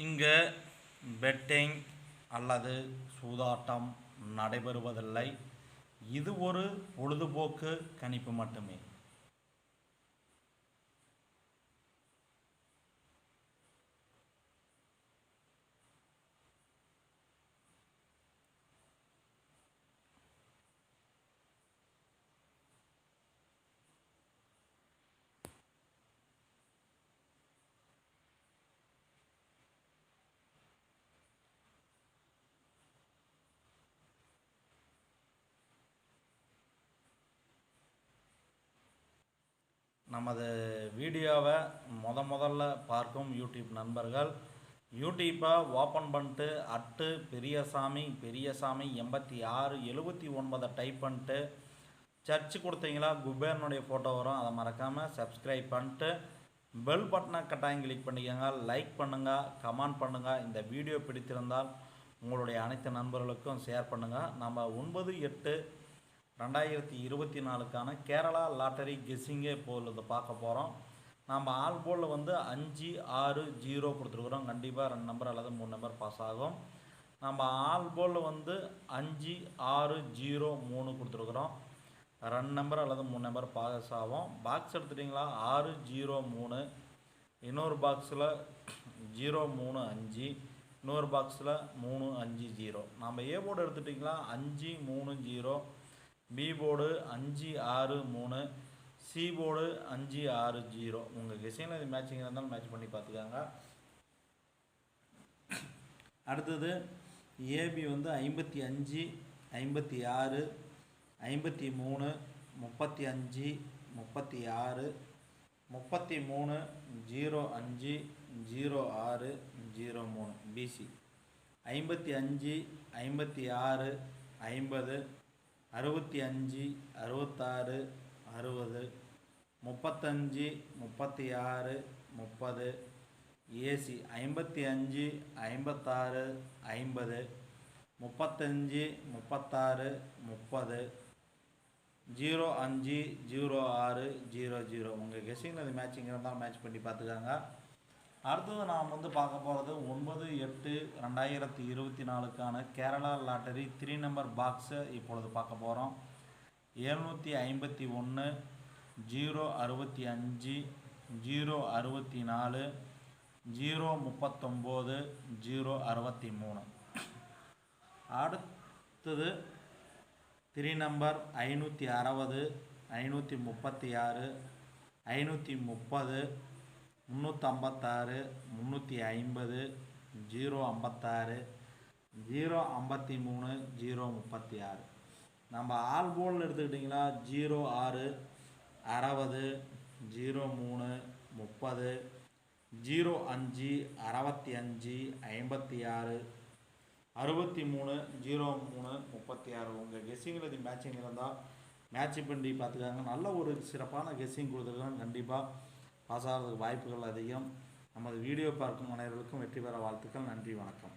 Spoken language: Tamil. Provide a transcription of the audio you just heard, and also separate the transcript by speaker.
Speaker 1: இங்கே பெட்டிங் அல்லது சூதாட்டம் நடைபெறுவதில்லை. இது ஒரு பொழுதுபோக்கு கணிப்பு மட்டுமே. நமது வீடியோவை முதல்ல பார்க்கும் யூடியூப் நண்பர்கள் யூடியூப்பை ஓப்பன் பண்ணிட்டு பெரியசாமி 8679 டைப் பண்ணிட்டு சர்ச் கொடுத்தீங்களா குபேரனுடைய ஃபோட்டோ வரும். அதை மறக்காமல் சப்ஸ்கிரைப் பண்ணிட்டு பெல் பட்டனை கட்டாயம் கிளிக் பண்ணிக்கோங்க. லைக் பண்ணுங்கள், கமெண்ட் பண்ணுங்கள். இந்த வீடியோ பிடித்திருந்தால் உங்களுடைய அனைத்து நண்பர்களுக்கும் ஷேர் பண்ணுங்கள். நம்ம 9/8/2024க்கான கேரளா லாட்டரி கெஸ்ஸிங்கே இப்போது பார்க்க போகிறோம். நம்ம ஆல் போர்டில் 5, 6, 0 கொடுத்துருக்குறோம். கண்டிப்பாக 2 நம்பர் அல்லது 3 நம்பர் பாஸ் ஆகும். நம்ம ஆல் போர்டில் 5, 6, 0, 3 கொடுத்துருக்குறோம். 2 நம்பர் அல்லது 3 நம்பர் பாஸ் ஆகும். பாக்ஸ் எடுத்துட்டிங்களா 6, 0, 3, இன்னொரு பாக்ஸில் 0, 3, 5, இன்னொரு பாக்ஸில் 3, 5, 0. நம்ம ஏ போர்டு எடுத்துட்டிங்களா 5, 3, 0, பி போர்டு 5, 6, 3, சி போர்டு 5, 6, 0. உங்கள் கெஸ்ஸிங்கில் இது மேட்சிங் இருந்தாலும் மேட்ச் பண்ணி பார்த்துக்காங்க. அடுத்தது ஏபி 55, 56, 53, 35, 36, 33, 05, 06, 03. பிசி 55, 56, 50, 65, 66, 60, 35, 36, 30. ஏசி 55, 56, 50, 35, 36, 30, 05, 06, 00. உங்கள் கெஸ்ஸிங்கில் அது மேட்சிங் இருந்தால் மேட்ச் பண்ணி பார்த்துக்காங்க. அடுத்தது நாம் பார்க்க போகிறது 9/8/2024க்கான கேரளா லாட்டரி 3 நம்பர் பாக்ஸை இப்பொழுது பார்க்க போகிறோம். 751, 065, 064, 039, 063. அடுத்தது 3 நம்பர் 560, 536, 530, 356, 350, 056, 053, 036. நம்ம ஆல் போர்டில் எடுத்துக்கிட்டிங்களா 06, 60, 03, 30, 05, 65, 56, 63, 03, 36. உங்கள் கெஸ்ஸிங்கில் இது மேட்சிங் இருந்தால் மேட்ச் பண்ணி பார்த்துக்காங்க. நல்ல ஒரு சிறப்பான கெஸ்ஸிங் கொடுத்துருக்காங்க. கண்டிப்பாக பாஸ் ஆகிறதுக்கு வாய்ப்புகள் அதிகம். நமது வீடியோ பார்க்கும் அனைவருக்கும் வெற்றி பெற வாழ்த்துக்கள். நன்றி, வணக்கம்.